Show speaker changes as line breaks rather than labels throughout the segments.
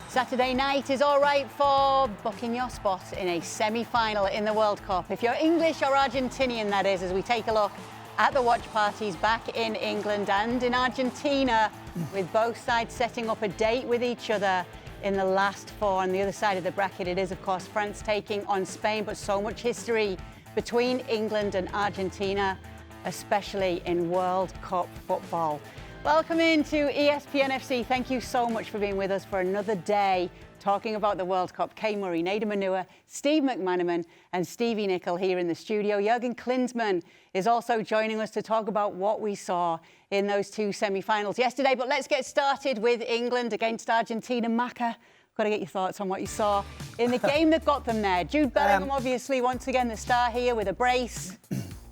Saturday night is all right for booking your spot in a semi-final in the World Cup. If you're English or Argentinian, that is, as we take a look at the watch parties back in England and in Argentina, with both sides setting up a date with each other in the last four. On the other side of the bracket, it is, of course, France taking on Spain, but so much history between England and Argentina, especially in World Cup football. Welcome into ESPN FC. Thank you so much for being with us for another day talking about the World Cup. Kay Murray, Nader Manua, Steve McManaman and Stevie Nicol here in the studio. Jurgen Klinsmann is also joining us to talk about what we saw in those two semi-finals yesterday. But let's get started with England against Argentina. Macca, got to get your thoughts on what you saw in the game that got them there. Jude Bellingham, obviously, once again, the star here with a brace.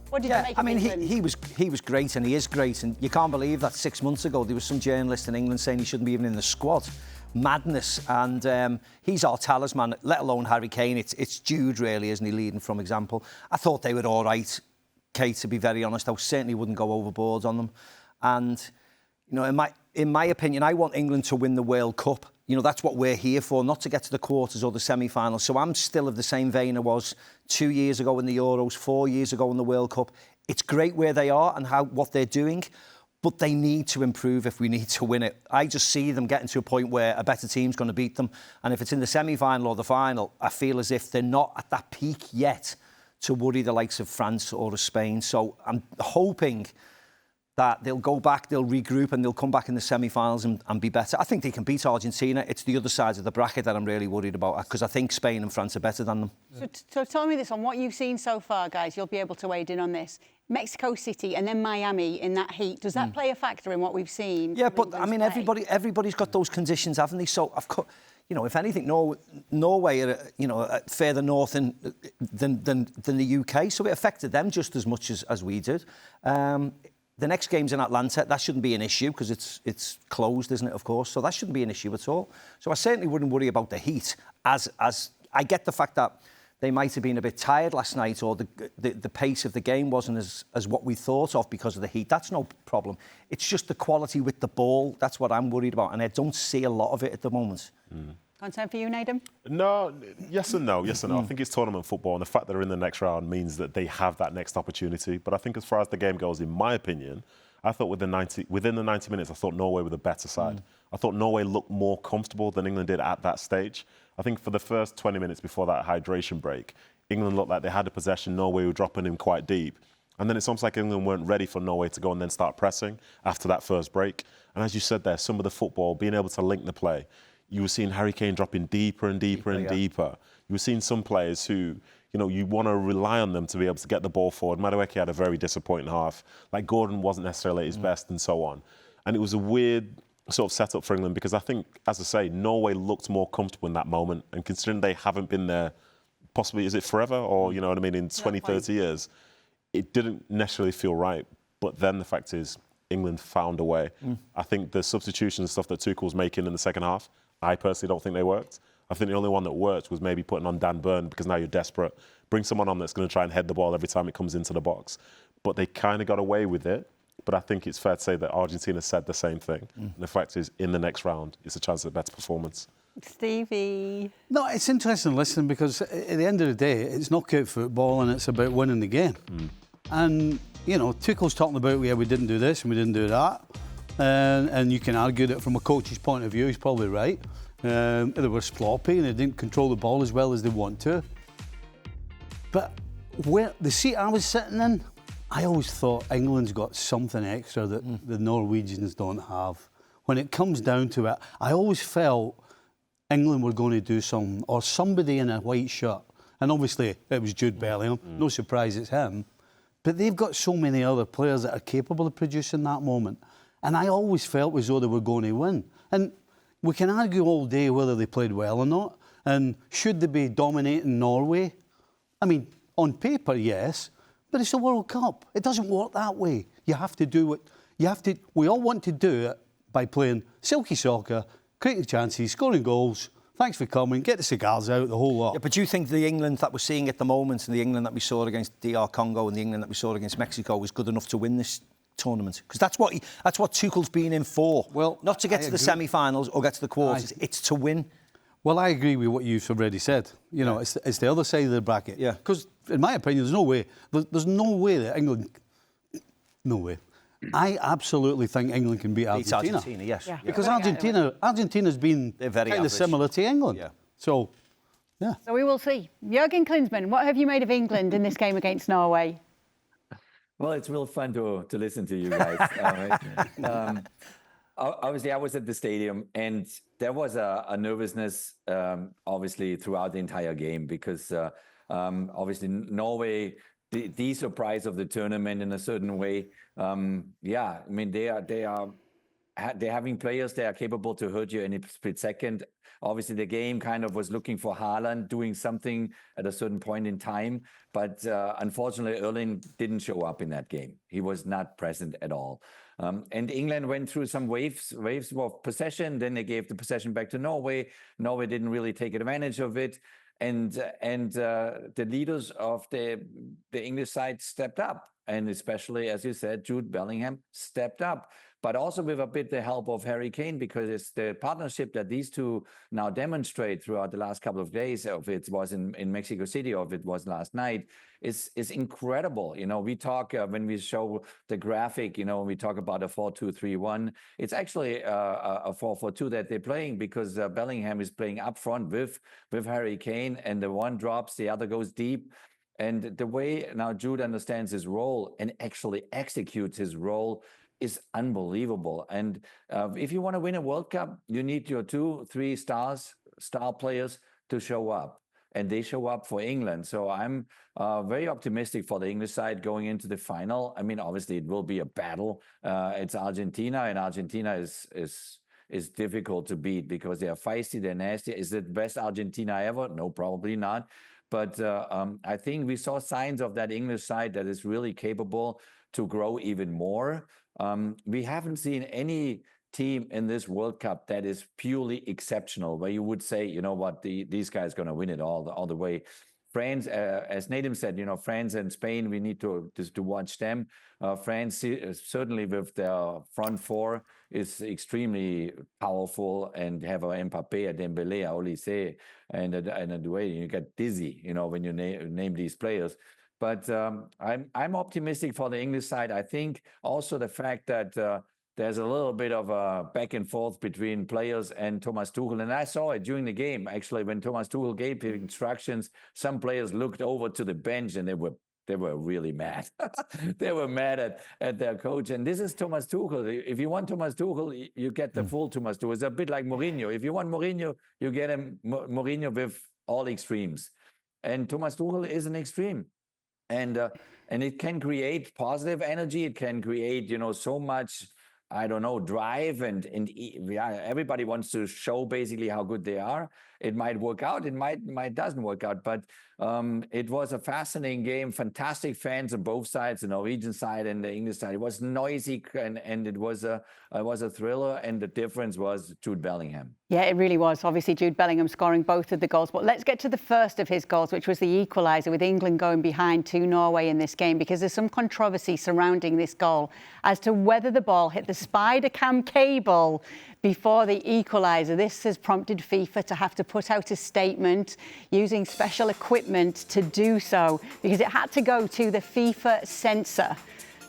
What did you make of England?
he was great, and he is great, and you can't believe that 6 months ago there was some journalist in England saying he shouldn't be even in the squad. Madness. And he's our talisman, let alone Harry Kane. It's Jude, really, isn't he, leading from example. I thought they were all right, Kate, to be very honest. I certainly wouldn't go overboard on them. And, you know, in my opinion, I want England to win the World Cup. You know, that's what we're here for, not to get to the quarters or the semi-finals. So I'm still of the same vein I was 2 years ago in the Euros, 4 years ago in the World Cup. It's great where they are and what they're doing, but they need to improve if we need to win it. I just see them getting to a point where a better team's going to beat them. And if it's in the semi-final or the final, I feel as if they're not at that peak yet to worry the likes of France or of Spain. So I'm hoping that they'll go back, they'll regroup, and they'll come back in the semi-finals and be better. I think they can beat Argentina. It's the other side of the bracket that I'm really worried about, because I think Spain and France are better than them.
So tell me this, on what you've seen so far, guys, you'll be able to wade in on this. Mexico City and then Miami in that heat, does that play a factor in what we've seen?
Yeah, but I mean, everybody's got those conditions, haven't they? So, of course, you know, if anything, Norway are, you know, further north than the UK, so it affected them just as much as we did. The next game's in Atlanta. That shouldn't be an issue because it's closed, isn't it, of course? So that shouldn't be an issue at all. So I certainly wouldn't worry about the heat. As I get the fact that they might have been a bit tired last night, or the pace of the game wasn't as what we thought of because of the heat. That's no problem. It's just the quality with the ball. That's what I'm worried about, and I don't see a lot of it at the moment.
Concern for you, Nader?
No, yes and no. I think it's tournament football, and the fact that they're in the next round means that they have that next opportunity. But I think as far as the game goes, in my opinion, I thought within the 90 minutes, I thought Norway were the better side. I thought Norway looked more comfortable than England did at that stage. I think for the first 20 minutes before that hydration break, England looked like they had the possession. Norway were dropping in quite deep. And then it's almost like England weren't ready for Norway to go and then start pressing after that first break. And as you said there, some of the football, being able to link the play, you were seeing Harry Kane dropping deeper and deeper and deeper. You were seeing some players who, you know, you want to rely on them to be able to get the ball forward. Madueke had a very disappointing half. Like, Gordon wasn't necessarily at his best and so on. And it was a weird sort of setup for England because I think, as I say, Norway looked more comfortable in that moment. And considering they haven't been there, possibly, is it forever? Or, you know what I mean, in 20, 30 years, it didn't necessarily feel right. But then the fact is, England found a way. I think the substitution and stuff that Tuchel was making in the second half, I personally don't think they worked. I think the only one that worked was maybe putting on Dan Burn because now you're desperate. Bring someone on that's going to try and head the ball every time it comes into the box. But they kind of got away with it. But I think it's fair to say that Argentina said the same thing. And the fact is, in the next round, it's a chance of a better performance.
Stevie?
No, it's interesting listening because at the end of the day, it's knockout football and it's about winning the game. And, you know, Tuchel's talking about, yeah, we didn't do this and we didn't do that. And you can argue that from a coach's point of view, he's probably right. They were sloppy and they didn't control the ball as well as they want to. But where the seat I was sitting in, I always thought England's got something extra that the Norwegians don't have. When it comes down to it, I always felt England were going to do something, or somebody in a white shirt. And obviously, it was Jude Bellingham. No surprise it's him. But they've got so many other players that are capable of producing that moment. And I always felt as though they were going to win. And we can argue all day whether they played well or not. And should they be dominating Norway? I mean, on paper, yes. But it's a World Cup. It doesn't work that way. You have to do what you have to. We all want to do it by playing silky soccer, creating chances, scoring goals. Thanks for coming. Get the cigars out, the whole lot.
Yeah, but do you think the England that we're seeing at the moment and the England that we saw against DR Congo and the England that we saw against Mexico was good enough to win this tournament? Because that's what Tuchel's been in for. Well, not to get to the semi-finals or get to the quarters. It's to win.
Well, I agree with what you've already said. You know, it's the other side of the bracket.
Yeah.
Because, in my opinion, there's no way that England... No way. I absolutely think England can beat Argentina.
Argentina, yes.
Yeah.
Because Argentina's been
They're very
kind of
average.
similar to England.
Yeah.
So, yeah.
So we will see. Jürgen Klinsmann, what have you made of England in this game against Norway?
Well, it's real fun to listen to you guys. Obviously, I was at the stadium, and there was a nervousness, obviously, throughout the entire game because, obviously, Norway, the surprise of the tournament in a certain way. Yeah, I mean, they're having players that are capable to hurt you in a split second. Obviously, the game kind of was looking for Haaland doing something at a certain point in time. But unfortunately, Erling didn't show up in that game. He was not present at all. And England went through some waves of possession. Then they gave the possession back to Norway. Norway didn't really take advantage of it. And the leaders of the English side stepped up. And especially, as you said, Jude Bellingham stepped up. But also with a bit the help of Harry Kane, because it's the partnership that these two now demonstrate throughout the last couple of days, if it was in Mexico City or if it was last night, is incredible. You know, we talk, when we show the graphic, you know, when we talk about a 4-2-3-1, it's actually a 4-4-2 that they're playing, because Bellingham is playing up front with Harry Kane, and the one drops, the other goes deep. And the way now Jude understands his role and actually executes his role is unbelievable. And if you want to win a World Cup, you need your 2-3 star players to show up. And they show up for England. So I'm very optimistic for the English side going into the final. I mean, obviously, it will be a battle. It's Argentina, and Argentina is difficult to beat because they are feisty, they're nasty. Is it best Argentina ever? No, probably not. But I think we saw signs of that English side that is really capable to grow even more. We haven't seen any team in this World Cup that is purely exceptional, where you would say, you know what, these guys are going to win it all the way. France, as Nadim said, you know, France and Spain, we need to watch them. France, certainly with their front four, is extremely powerful, and have a Mbappé, a Dembélé, a Olise, and a Doué. You get dizzy, you know, when you name these players. But I'm optimistic for the English side. I think also the fact that there's a little bit of a back and forth between players and Thomas Tuchel. And I saw it during the game, actually, when Thomas Tuchel gave the instructions. Some players looked over to the bench and they were really mad. They were mad at their coach. And this is Thomas Tuchel. If you want Thomas Tuchel, you get the full Thomas Tuchel. It's a bit like Mourinho. If you want Mourinho, you get him Mourinho with all extremes. And Thomas Tuchel is an extreme. And it can create positive energy. It can create, you know, so much, I don't know, drive, and yeah, everybody wants to show basically how good they are. It might work out, it might doesn't work out, but it was a fascinating game. Fantastic fans on both sides, the Norwegian side and the English side. It was noisy, and it was a thriller, and the difference was Jude Bellingham.
Yeah, it really was. Obviously, Jude Bellingham scoring both of the goals. But let's get to the first of his goals, which was the equaliser, with England going behind to Norway in this game, because there's some controversy surrounding this goal as to whether the ball hit the spider cam cable before the equaliser. This has prompted FIFA to have to put out a statement using special equipment to do so, because it had to go to the FIFA censor.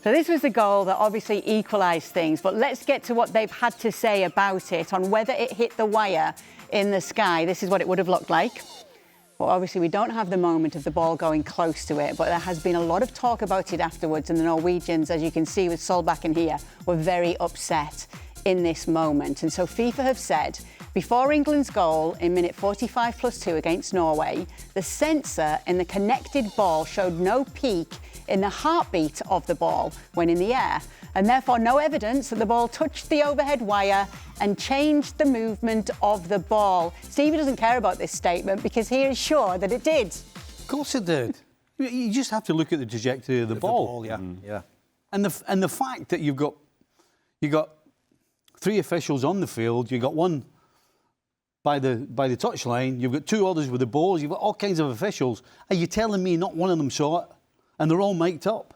So this was the goal that obviously equalised things, but let's get to what they've had to say about it, on whether it hit the wire in the sky. This is what it would have looked like. Well, obviously, we don't have the moment of the ball going close to it, but there has been a lot of talk about it afterwards, and the Norwegians, as you can see with Solbakken here, were very upset in this moment. And so FIFA have said, before England's goal in minute 45+2 against Norway, the sensor in the connected ball showed no peak in the heartbeat of the ball when in the air, and therefore no evidence that the ball touched the overhead wire and changed the movement of the ball. Stevie doesn't care about this statement because he is sure that it did.
Of course it did. You just have to look at the trajectory of the ball.
Yeah, yeah.
And the fact that you've got 3 officials on the field, you've got one by the touchline, you've got 2 others with the balls, you've got all kinds of officials. Are you telling me not one of them saw it? And they're all mic'd up.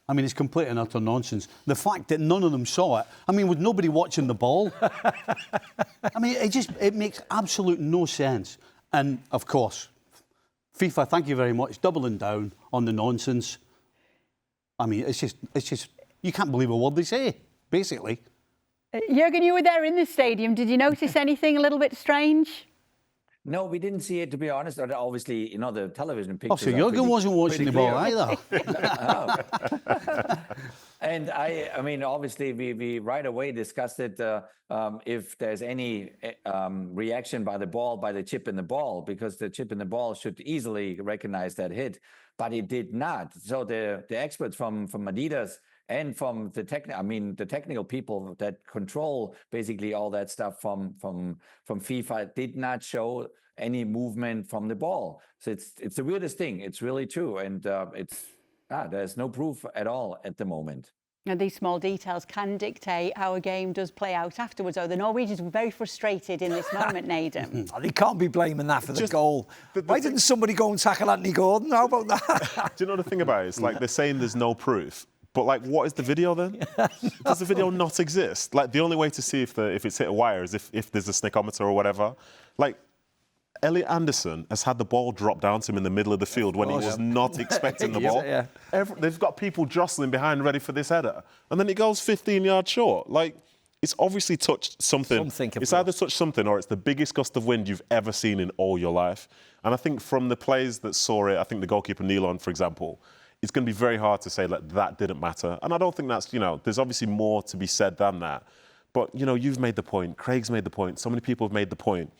I mean, it's complete and utter nonsense. The fact that none of them saw it, I mean, with nobody watching the ball, I mean, it makes absolute no sense. And, of course, FIFA, thank you very much, doubling down on the nonsense. I mean, it's just, you can't believe a word they say, basically.
Jürgen, you were there in the stadium. Did you notice anything a little bit strange?
No, we didn't see it, to be honest.
Oh,
Obviously, the television pictures.
So Jürgen wasn't watching the ball either.
And I mean, obviously, we right away discussed it. If there's any reaction by the chip in the ball, because the chip in the ball should easily recognize that hit, but it did not. So the experts from Adidas and from the technical people that control basically all that stuff from FIFA did not show any movement from the ball. So it's the weirdest thing. It's really true, and there's no proof at all at the moment.
And these small details can dictate how a game does play out afterwards. The Norwegians were very frustrated in this moment, Naden.
They can't be blaming that for the goal. Why didn't somebody go and tackle Anthony Gordon? How about that?
Do you know the thing about it? It's like they're saying there's no proof. But, like, what is the video then? Does the video not exist? Like, the only way to see if it's hit a wire is if there's a snickometer or whatever. Like, Elliot Anderson has had the ball drop down to him in the middle of the field when he was not expecting the ball.
Yeah.
They've got people jostling behind ready for this header. And then it goes 15 yards short. Like, it's obviously touched something. It's either touched something or it's the biggest gust of wind you've ever seen in all your life. And I think from the players that saw it, I think the goalkeeper Nealon, for example, it's going to be very hard to say that didn't matter. And I don't think that's, there's obviously more to be said than that. But, you've made the point. Craig's made the point. So many people have made the point.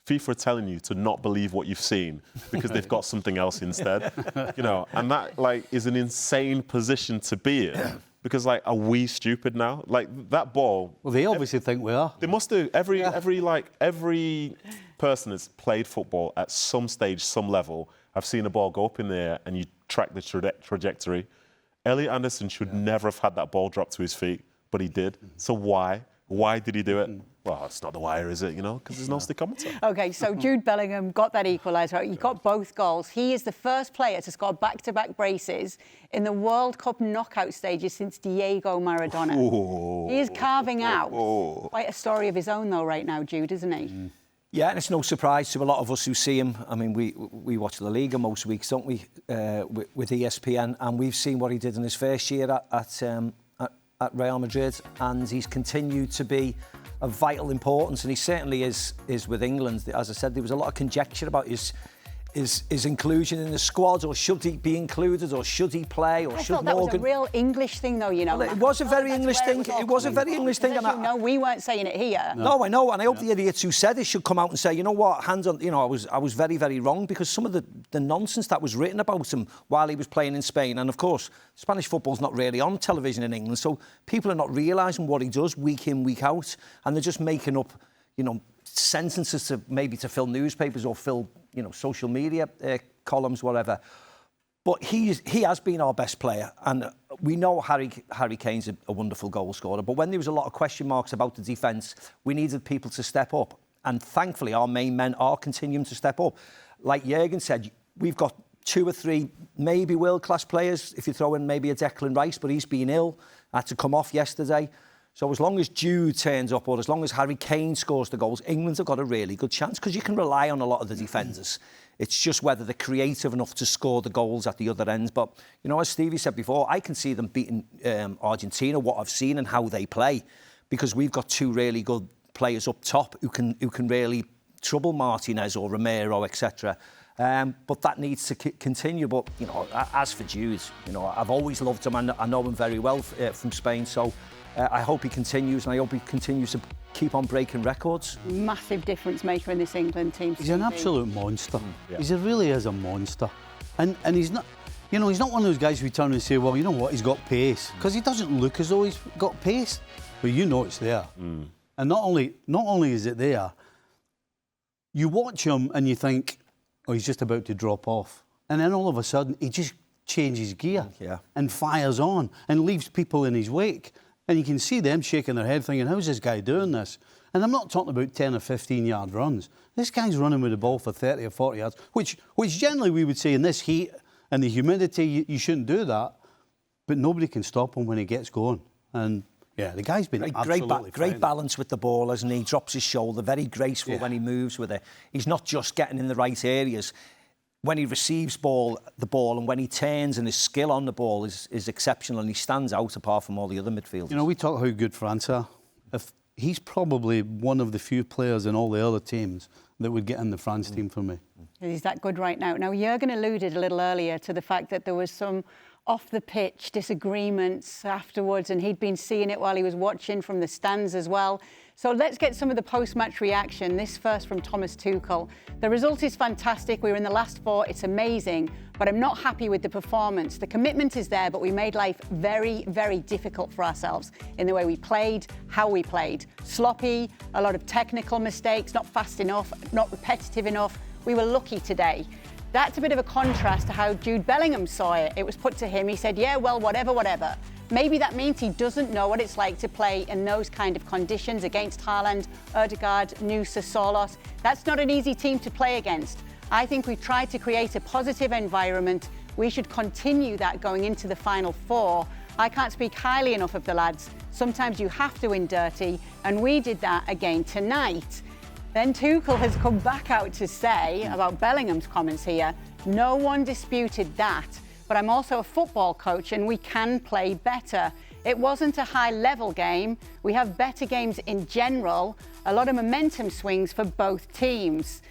FIFA are telling you to not believe what you've seen because they've got something else instead. And that, is an insane position to be in. Because, are we stupid now? That ball...
Well, they obviously think we are.
They must do. Every person that's played football at some stage, some level, I've seen a ball go up in the air and you track the trajectory. Elliot Anderson should never have had that ball drop to his feet, but he did. So why? Why did he do it? Well, it's not the wire, is it? Because there's no stickometer.
OK, so Jude Bellingham got that equaliser. He got both goals. He is the first player to score back-to-back braces in the World Cup knockout stages since Diego Maradona.
Ooh.
He is carving out quite a story of his own, though, right now, Jude, isn't he?
Yeah, and it's no surprise to a lot of us who see him. I mean, we watch La Liga most weeks, don't we, with ESPN, and we've seen what he did in his first year at Real Madrid, and he's continued to be of vital importance, and he certainly is with England. As I said, there was a lot of conjecture about his inclusion in the squad, or should he be included, or should he play, or should Morgan...
that was a real English thing, though,
Well, it was a very English thing. It was a very English thing.
No, we weren't saying it here.
No, I know, and I hope the idiots who said it should come out and say, you know what, hands on, I was very, very wrong, because some of the nonsense that was written about him while he was playing in Spain, and of course, Spanish football's not really on television in England, so people are not realising what he does week in, week out, and they're just making up, sentences to fill newspapers or fill, social media columns, whatever. But he has been our best player, and we know Harry Kane's a wonderful goal scorer. But when there was a lot of question marks about the defence, we needed people to step up, and thankfully our main men are continuing to step up. Like Jürgen said, we've got 2 or 3 maybe world-class players. If you throw in maybe a Declan Rice, but he's been ill, had to come off yesterday. So as long as Jude turns up, or as long as Harry Kane scores the goals, England have got a really good chance, because you can rely on a lot of the defenders. It's just whether they're creative enough to score the goals at the other end. But, as Stevie said before, I can see them beating Argentina, what I've seen and how they play, because we've got 2 really good players up top who can really trouble Martinez or Romero, etc. But that needs to continue. But, as for Jude, I've always loved him, and I know him very well from Spain. So I hope he continues, and I hope he continues to keep on breaking records.
Massive difference maker in this England team.
He's an absolute monster. Yeah. He really is a monster. And he's not, he's not one of those guys who turn and say, well, you know what, he's got pace. Because he doesn't look as though he's got pace. But it's there. And not only is it there, you watch him and you think, oh, he's just about to drop off. And then all of a sudden, he just changes gear and fires on and leaves people in his wake. And you can see them shaking their head thinking, how's this guy doing this? And I'm not talking about 10 or 15-yard runs. This guy's running with the ball for 30 or 40 yards, which generally we would say in this heat and the humidity, you shouldn't do that. but nobody can stop him when he gets going. And yeah, the guy's been absolutely
great balance with the ball, hasn't he? He drops his shoulder, very graceful when he moves with it. He's not just getting in the right areas. When he receives the ball and when he turns, and his skill on the ball is exceptional, and he stands out apart from all the other midfielders.
You know, we talk how good France are. He's probably one of the few players in all the other teams that would get in the France team for me.
He's that good right now. Now, Jurgen alluded a little earlier to the fact that there was some off-the-pitch disagreements afterwards, and he'd been seeing it while he was watching from the stands as well. So let's get some of the post-match reaction. This first from Thomas Tuchel. The result is fantastic. We were in the last 4. It's amazing, but I'm not happy with the performance. The commitment is there, but we made life very, very difficult for ourselves in the way we played, how we played. Sloppy, a lot of technical mistakes, not fast enough, not repetitive enough. We were lucky today. That's a bit of a contrast to how Jude Bellingham saw it. It was put to him, he said, yeah, well, whatever. Maybe that means he doesn't know what it's like to play in those kind of conditions against Haaland, Ødegaard, Nusa, Solos. That's not an easy team to play against. I think we've tried to create a positive environment. We should continue that going into the Final 4. I can't speak highly enough of the lads. Sometimes you have to win dirty, and we did that again tonight. Then Tuchel has come back out to say about Bellingham's comments here, no one disputed that, but I'm also a football coach and we can play better. It wasn't a high-level game. We have better games in general, a lot of momentum swings for both teams.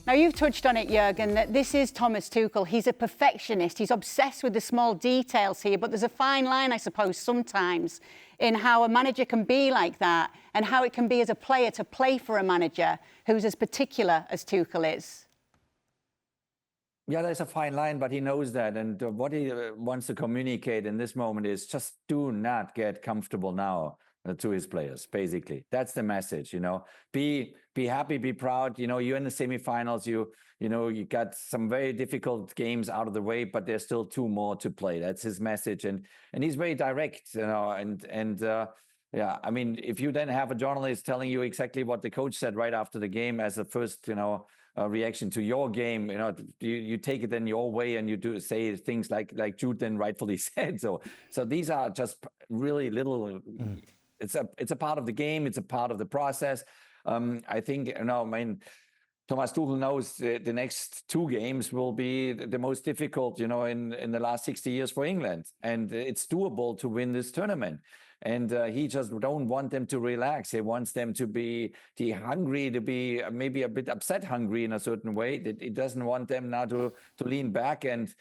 Now, you've touched on it, Jurgen, that this is Thomas Tuchel. He's a perfectionist. He's obsessed with the small details here, but there's a fine line, I suppose, sometimes in how a manager can be like that and how it can be as a player to play for a manager who's as particular as Tuchel is.
Yeah, there's a fine line, but he knows that. And what he wants to communicate in this moment is just do not get comfortable now to his players, basically. That's the message, you know. Be happy, be proud. You know, you're in the semifinals. You got some very difficult games out of the way, but there's still 2 more to play. That's his message. And he's very direct, you know, yeah, I mean, if you then have a journalist telling you exactly what the coach said right after the game as a first, you know, reaction to your game, you know, you take it then your way and you do say things like Jude then rightfully said. So these are just really little. It's a part of the game. It's a part of the process. I think, you know, I mean, Thomas Tuchel knows the next 2 games will be the most difficult, you know, in the last 60 years for England, and it's doable to win this tournament. And he just don't want them to relax. He wants them to be hungry, to be maybe a bit upset hungry in a certain way. He doesn't want them now to lean back and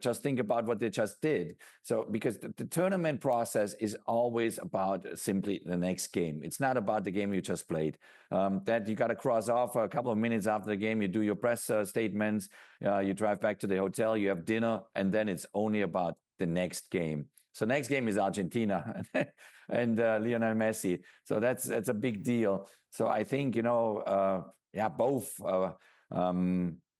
just think about what they just did. So because the tournament process is always about simply the next game. It's not about the game you just played. That you got to cross off a couple of minutes after the game. You do your press statements. You drive back to the hotel. You have dinner, and then it's only about the next game. So next game is Argentina and Lionel Messi. So that's a big deal. So I think, you know, both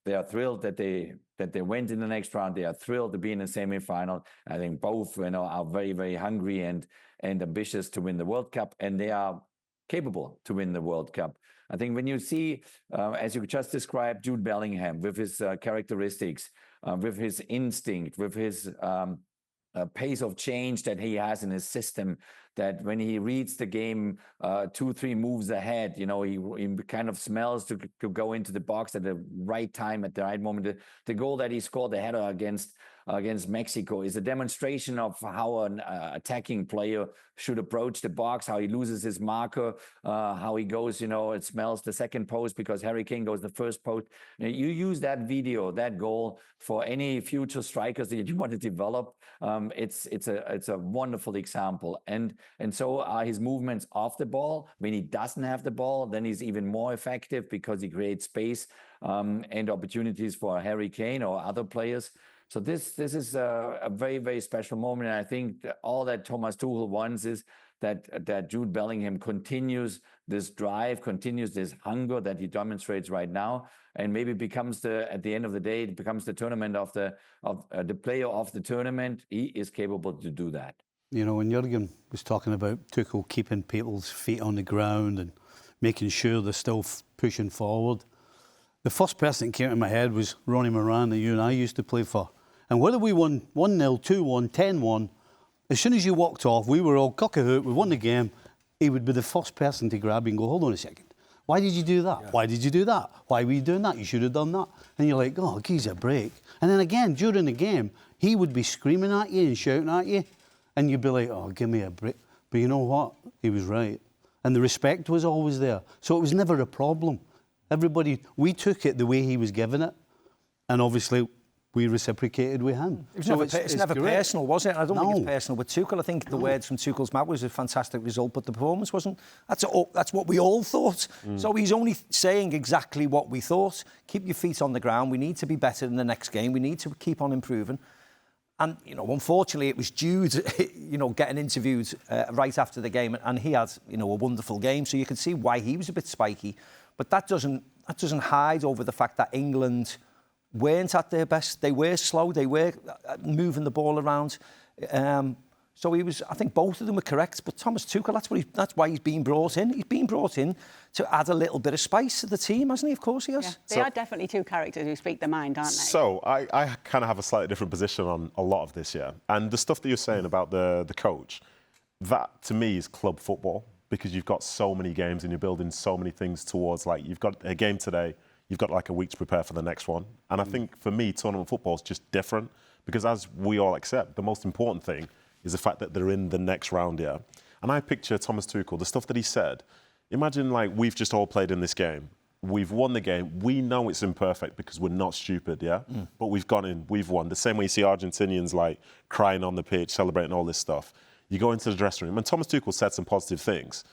they are thrilled that they went in the next round. They are thrilled to be in the semifinal. I think both, you know, are very, very hungry and ambitious to win the World Cup, and they are capable to win the World Cup. I think when you see, as you just described, Jude Bellingham with his characteristics, with his instinct, with his pace of change that he has in his system, that when he reads the game 2-3 moves ahead, you know, he kind of smells to go into the box at the right time, at the right moment. The goal that he scored, the header against Mexico, is a demonstration of how an attacking player should approach the box, how he loses his marker, how he goes, you know, it smells the second post because Harry Kane goes the first post. You use that video, that goal, for any future strikers that you want to develop. It's a wonderful example. And so are his movements off the ball. When he doesn't have the ball, then he's even more effective because he creates space and opportunities for Harry Kane or other players. So this is a very, very special moment. And I think that all that Thomas Tuchel wants is that Jude Bellingham continues this drive, continues this hunger that he demonstrates right now, and maybe becomes at the end of the day, it becomes the tournament of the player of the tournament. He is capable to do that.
You know, when Jurgen was talking about Tuchel keeping people's feet on the ground and making sure they're still pushing forward, the first person that came to my head was Ronnie Moran, that you and I used to play for. And whether we won 1-0, 2-1, 10-1, as soon as you walked off, we were all cock-a-hoot, we won the game, he would be the first person to grab you and go, hold on a second. Why did you do that? Yeah. Why did you do that? Why were you doing that? You should have done that. And you're like, oh, geez, a break. And then again, during the game, he would be screaming at you and shouting at you. And you'd be like, oh, give me a break. But you know what? He was right. And the respect was always there. So it was never a problem. Everybody, we took it the way he was giving it. And obviously, we reciprocated with him.
It's never personal, was it? I don't think it's personal with Tuchel. I think the words from Tuchel's mouth was a fantastic result, but the performance wasn't. That's what we all thought. So he's only saying exactly what we thought. Keep your feet on the ground. We need to be better in the next game. We need to keep on improving. And, you know, unfortunately, it was Jude, you know, getting interviewed right after the game, and he had, you know, a wonderful game. So you can see why he was a bit spiky. But that doesn't hide over the fact that England weren't at their best. They were slow. They were moving the ball around. So he was. I think both of them were correct. But Thomas Tuchel, that's why he's been brought in. He's been brought in to add a little bit of spice to the team, hasn't he? Of course he has.
Yeah, they are definitely two characters who speak their mind, aren't they?
So I kind of have a slightly different position on a lot of this, yeah. And the stuff that you're saying about the coach, that to me is club football, because you've got so many games and you're building so many things towards, like, you've got a game today. You've got like a week to prepare for the next one. And I think for me, tournament football is just different, because as we all accept, the most important thing is the fact that they're in the next round, yeah. And I picture Thomas Tuchel, the stuff that he said. Imagine, like, we've just all played in this game. We've won the game. We know it's imperfect because we're not stupid, yeah? But we've gone in, we've won. The same way you see Argentinians, like, crying on the pitch, celebrating all this stuff. You go into the dressing room, and Thomas Tuchel said some positive things.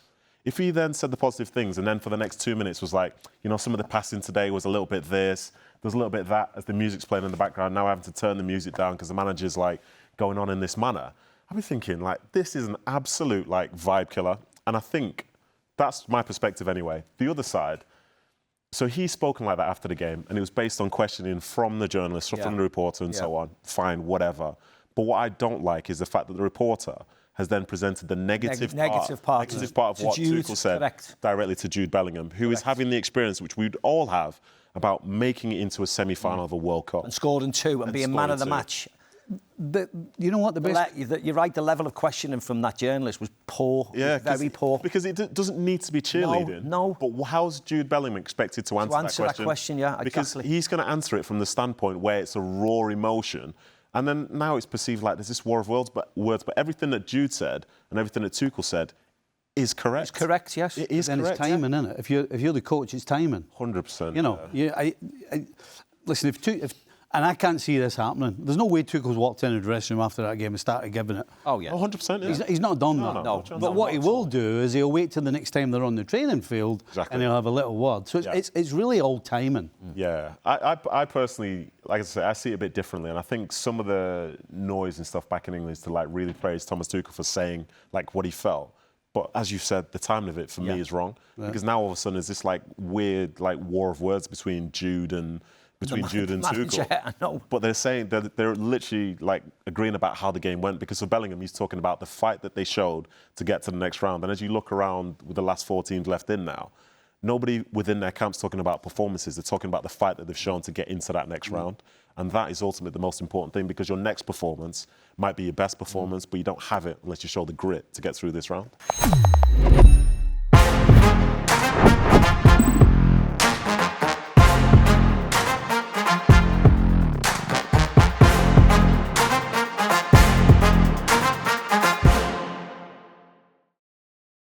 If he then said the positive things and then for the next 2 minutes was like, you know, some of the passing today was a little bit this, there's a little bit that, as the music's playing in the background, now having to turn the music down because the manager's, like, going on in this manner, I'd be thinking, like, this is an absolute, like, vibe killer. And I think that's my perspective anyway. The other side, so he's spoken like that after the game, and it was based on questioning from the journalist, from the reporter and so on. Fine, whatever. But what I don't like is the fact that the reporter has then presented the negative part of what Tuchel said directly to Jude Bellingham, who is having the experience which we'd all have about making it into a semi-final of a World Cup.
And scored in two and being man of the match.
You know what, the best...
You're right, the level of questioning from that journalist was poor.
Yeah,
very poor.
Because it doesn't need to be cheerleading.
No.
But how's Jude Bellingham expected to answer that question?
Yeah,
because he's going to answer it from the standpoint where it's a raw emotion. And then now it's perceived like there's this war of words, but everything that Jude said and everything that Tuchel said is correct.
It's correct, yes.
It is
then
correct.
It's timing, isn't it? If you're the coach, it's timing.
100%.
You know, listen, and I can't see this happening. There's no way Tuchel's walked in the dressing room after that game and started giving it.
Oh, yeah.
100%, yeah.
He's not done that.
No.
But what he will do is he'll wait till the next time they're on the training field and he'll have a little word. So it's really old timing.
Yeah. I personally, like I say, I see it a bit differently. And I think some of the noise and stuff back in England is to, like, really praise Thomas Tuchel for saying, like, what he felt. But as you said, the timing of it for me is wrong. Because now all of a sudden there's this, like, weird, like, war of words between Jude and Tuchel.
I know.
But they're saying that they're literally, like, agreeing about how the game went, because for Bellingham, he's talking about the fight that they showed to get to the next round. And as you look around with the last 4 teams left in now, nobody within their camp's talking about performances. They're talking about the fight that they've shown to get into that next round. And that is ultimately the most important thing, because your next performance might be your best performance, but you don't have it unless you show the grit to get through this round.